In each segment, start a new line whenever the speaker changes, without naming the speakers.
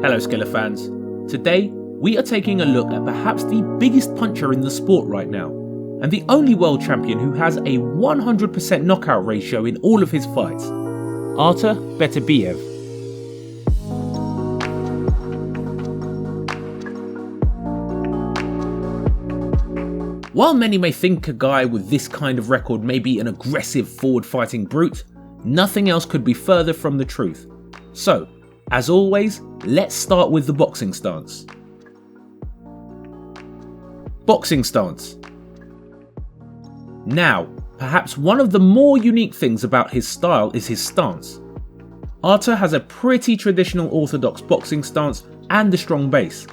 Hello Skillr fans. Today, we are taking a look at perhaps the biggest puncher in the sport right now, and the only world champion who has a 100% knockout ratio in all of his fights, Artur Beterbiev. While many may think a guy with this kind of record may be an aggressive forward-fighting brute, nothing else could be further from the truth. So, as always, let's start with the boxing stance. Boxing stance. Now, perhaps one of the more unique things about his style is his stance. Artur has a pretty traditional orthodox boxing stance and a strong base.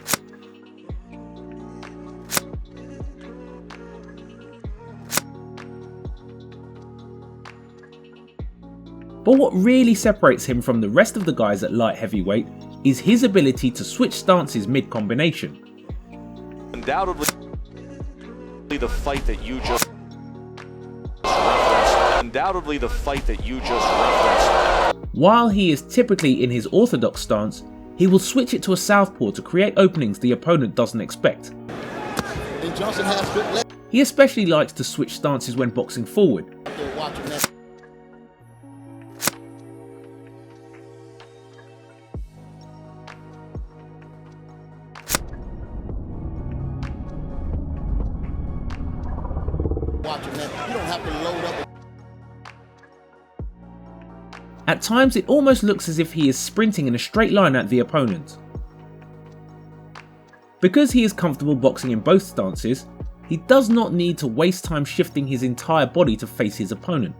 But what really separates him from the rest of the guys at light heavyweight is his ability to switch stances mid-combination.
Undoubtedly the fight that you just referenced. Undoubtedly the fight that you just referenced. While
he is typically in his orthodox stance, he will switch it to a southpaw to create openings the opponent doesn't expect. He especially likes to switch stances when boxing forward. At times it almost looks as if he is sprinting in a straight line at the opponent. Because he is comfortable boxing in both stances, he does not need to waste time shifting his entire body to face his opponent.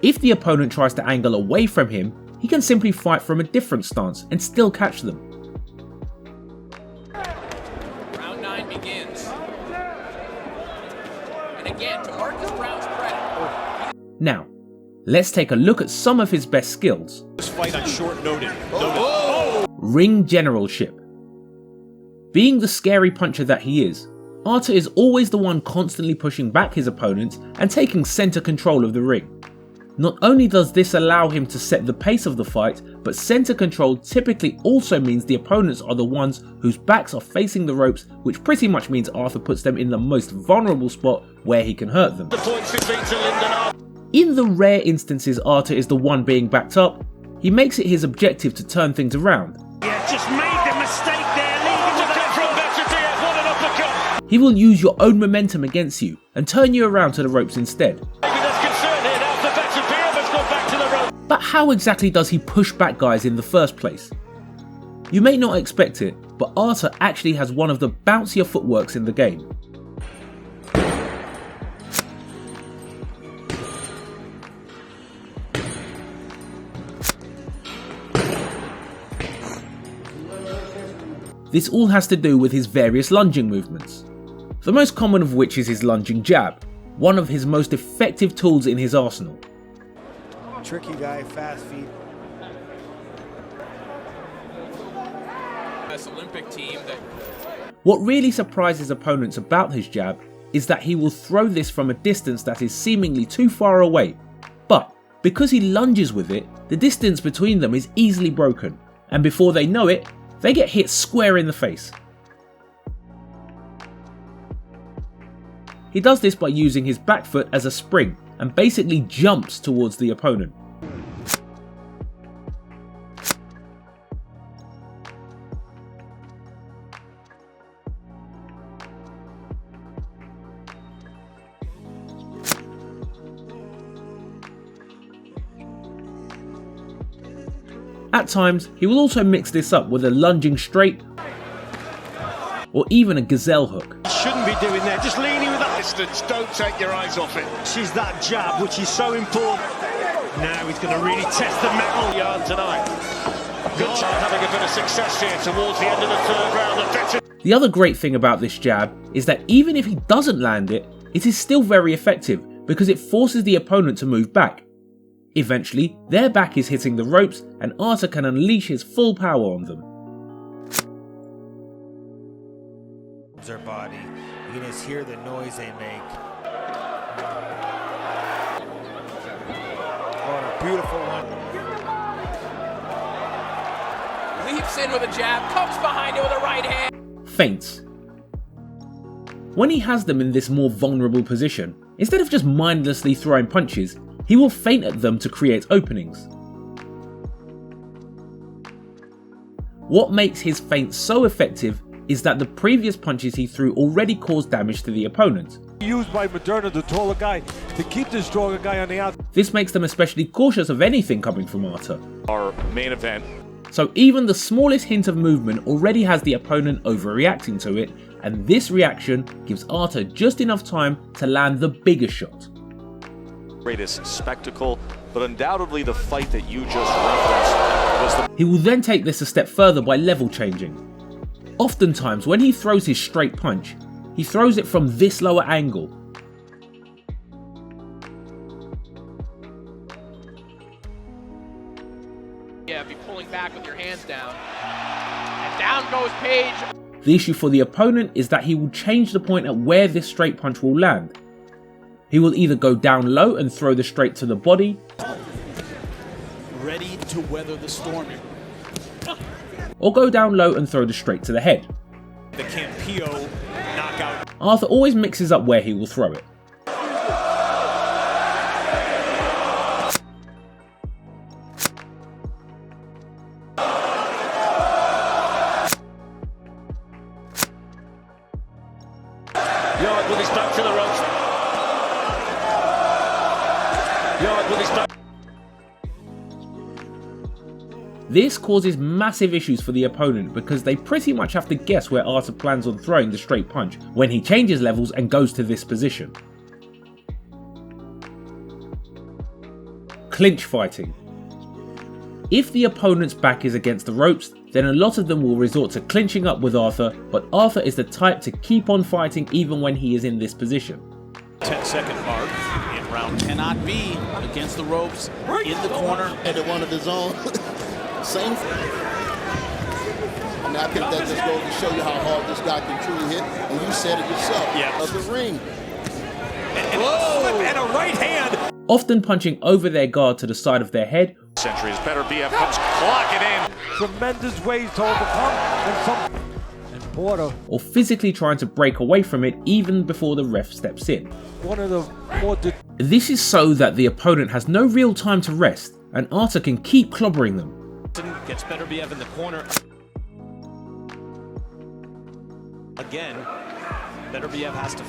If the opponent tries to angle away from him, he can simply fight from a different stance and still catch them.
Round 9 begins. And again, to Marcus Brown's credit.
Now, let's take a look at some of his best skills.
This fight on short notice.
Ring generalship. Being the scary puncher that he is, Artur is always the one constantly pushing back his opponents and taking center control of the ring. Not only does this allow him to set the pace of the fight, but center control typically also means the opponents are the ones whose backs are facing the ropes, which pretty much means Artur puts them in the most vulnerable spot where he can hurt them. In the rare instances Artur is the one being backed up, he makes it his objective to turn things around.
Yeah, just made the mistake there, leading to that. What an uppercut!
He will use your own momentum against you and turn you around to the ropes instead. But how exactly does he push back guys in the first place? You may not expect it, but Artur actually has one of the bouncier footworks in the game. This all has to do with his various lunging movements, the most common of which is his lunging jab, one of his most effective tools in his arsenal.
Tricky guy, fast feet.
This Olympic team that...
What really surprises opponents about his jab is that he will throw this from a distance that is seemingly too far away, but because he lunges with it, the distance between them is easily broken, and before they know it, they get hit square in the face. He does this by using his back foot as a spring and basically jumps towards the opponent. At times, he will also mix this up with a lunging straight or even a gazelle hook.
Shouldn't be doing that, just leaning with that distance, don't take your eyes off it. She's that jab, which is so important. Now he's going to really test the metal yard tonight. Good job having a bit of success here towards the end of the third round.
The other great thing about this jab is that even if he doesn't land it, it is still very effective because it forces the opponent to move back. Eventually, their back is hitting the ropes and Artur can unleash his full power on them.
Their body. You can just hear the noise they make. Oh, a beautiful one.
Leaps in with a jab, comes behind it with a right hand.
Feints. When he has them in this more vulnerable position, instead of just mindlessly throwing punches, he will feint at them to create openings. What makes his feints so effective is that the previous punches he threw already caused damage to the opponent.
Used by Moderna, the taller guy, to keep the stronger guy on the outside.
This makes them especially cautious of anything coming from Artur.
Our main event.
So even the smallest hint of movement already has the opponent overreacting to it, and this reaction gives Artur just enough time to land the bigger shot.
Greatest spectacle, but undoubtedly the fight that you just referenced was the...
He will then take this a step further by level changing. Oftentimes when he throws his straight punch, he throws it from this lower angle.
Yeah, be pulling back with your hands down. And down goes Page.
The issue for the opponent is that he will change the point at where this straight punch will land. He will either go down low and throw the straight to the body,
ready to weather the storm.
or go down low and throw the straight to the head.
The Campillo knockout.
Artur always mixes up where he will throw it.
Yard with his back to the ropes. Yard with his back.
This causes massive issues for the opponent because they pretty much have to guess where Artur plans on throwing the straight punch when he changes levels and goes to this position. Clinch fighting. If the opponent's back is against the ropes, then a lot of them will resort to clinching up with Artur, but Artur is the type to keep on fighting even when he is in this position.
10-second mark in round. Cannot be against the ropes, in the corner.
And at one of his own. Same. I mean, I think that just goes to show you how hard this guy can truly hit. And you said it yourself.
Yeah.
Of the ring.
And a slip and a right hand.
Often punching over their guard to the side of their head,
Centuries. Beterbiev comes clocking in.
Tremendous ways to overcome, and Porter,
or physically trying to break away from it even before the ref steps in.
one of the more
This is so that the opponent has no real time to rest, and Artur can keep clobbering them.
Gets Beterbiev in the corner. Again, Beterbiev has to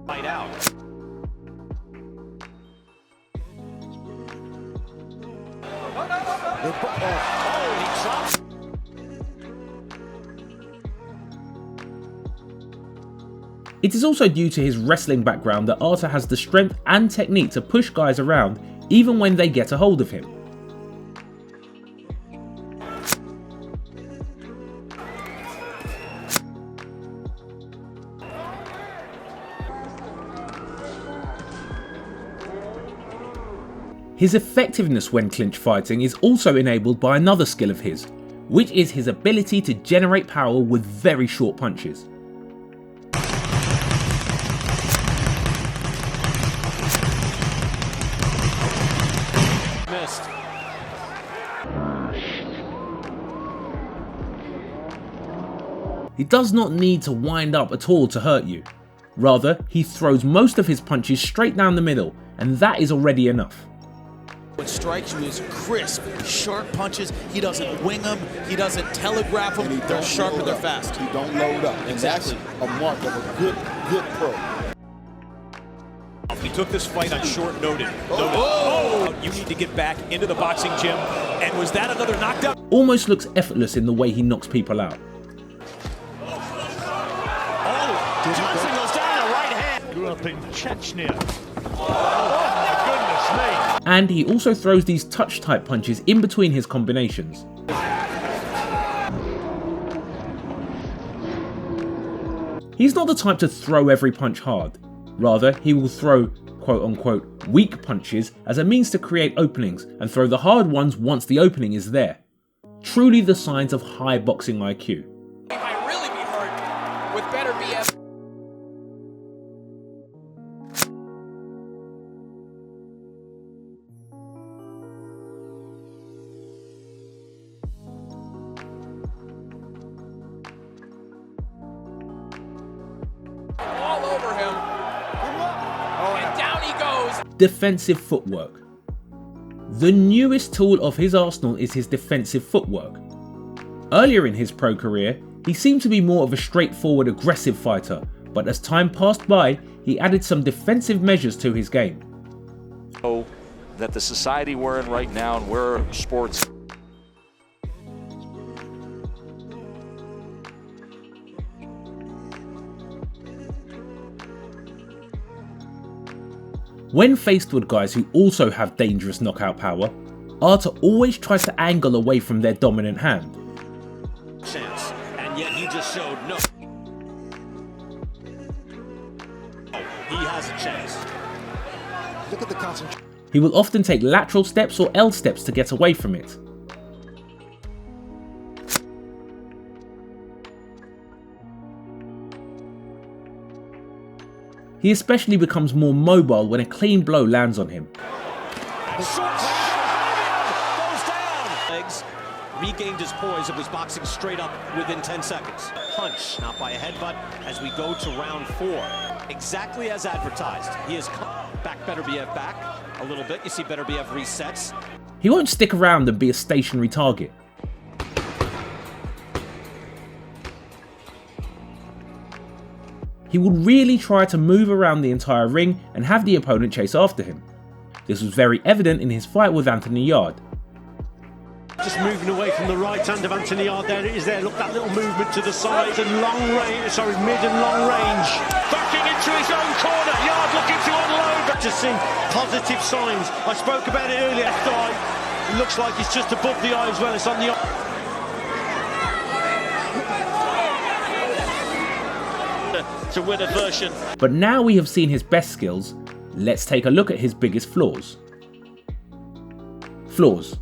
fight out.
It is also due to his wrestling background that Artur has the strength and technique to push guys around even when they get a hold of him. His effectiveness when clinch fighting is also enabled by another skill of his, which is his ability to generate power with very short punches.
Missed.
He does not need to wind up at all to hurt you. Rather, he throws most of his punches straight down the middle, and that is already enough.
What strikes you is crisp, sharp punches. He doesn't wing them. He doesn't telegraph them. They're sharp and they're fast.
He don't load up.
Exactly.
And that's a mark of a good pro.
He took this fight on short notice. Oh! You need to get back into the boxing gym. And was that another knockdown?
Almost looks effortless in the way he knocks people out.
Oh! Johnson goes down a right hand.
Grew up in Chechnya. Oh, my goodness me.
And he also throws these touch type punches in between his combinations. He's not the type to throw every punch hard. Rather, he will throw quote-unquote weak punches as a means to create openings and throw the hard ones once the opening is there. Truly the signs of high boxing IQ.
He might really be hurt with Beterbiev. All over him. And down he goes.
Defensive footwork. The newest tool of his arsenal is his defensive footwork. Earlier in his pro career, he seemed to be more of a straightforward aggressive fighter, but as time passed by, he added some defensive measures to his game.
So that the society we're in right now and where sports
When faced with guys who also have dangerous knockout power, Artur always tries to angle away from their dominant hand.
Chance, and yet he just showed no. He has a chance.
Look at the concentration.
He will often take lateral steps or L steps to get away from it. He especially becomes more mobile when a clean blow lands on him.
Goes down. Legs regained his poise and was boxing straight up within 10 seconds. Punch, not by a headbutt, as we go to round 4. Exactly as advertised. He has back Beterbiev back a little bit. You see Beterbiev resets.
He won't stick around and be a stationary target. He would really try to move around the entire ring and have the opponent chase after him. This was very evident in his fight with Anthony Yarde.
Just moving away from the right hand of Anthony Yarde. There it is there. Look, that little movement to the side and long range, mid and long range. Backing into his own corner. Yarde looking to unload. Just seeing positive signs. I spoke about it earlier. Left eye. It looks like it's just above the eye as well. It's on the eye. To win a version.
But now we have seen his best skills, let's take a look at his biggest flaws. Flaws.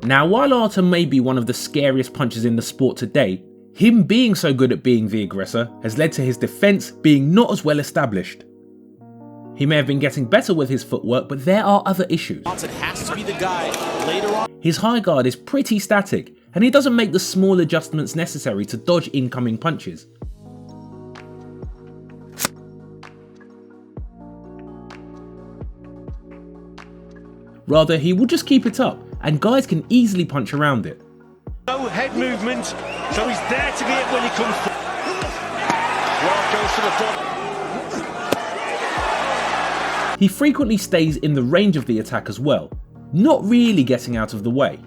Now, while Artur may be one of the scariest punchers in the sport today, him being so good at being the aggressor has led to his defense being not as well established. He may have been getting better with his footwork, but there are other issues.
Johnson has to be the guy later on.
His high guard is pretty static, and he doesn't make the small adjustments necessary to dodge incoming punches. Rather, he will just keep it up, and guys can easily punch around it.
No head movement, so he's there to be it when he comes through. Well, goes to the top.
He frequently stays in the range of the attack as well, not really getting out of the way.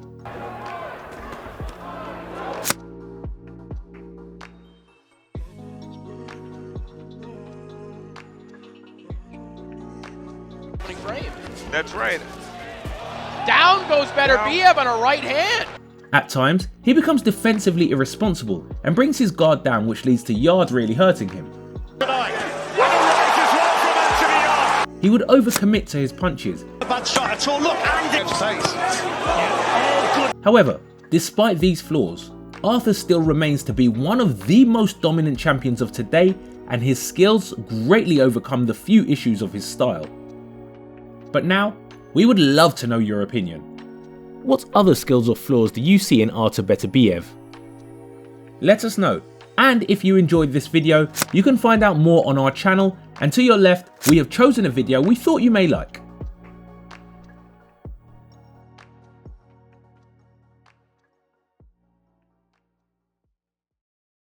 That's right.
Down goes Beterbiev on a right hand.
At times, he becomes defensively irresponsible and brings his guard down, which leads to Yarde really hurting him. He would overcommit to his punches.
Bad shot at all. Look, and
However, despite these flaws, Artur still remains to be one of the most dominant champions of today, and his skills greatly overcome the few issues of his style. But now, we would love to know your opinion. What other skills or flaws do you see in Artur Beterbiev? Let us know, and if you enjoyed this video, you can find out more on our channel, and to your left, we have chosen a video we thought you may like.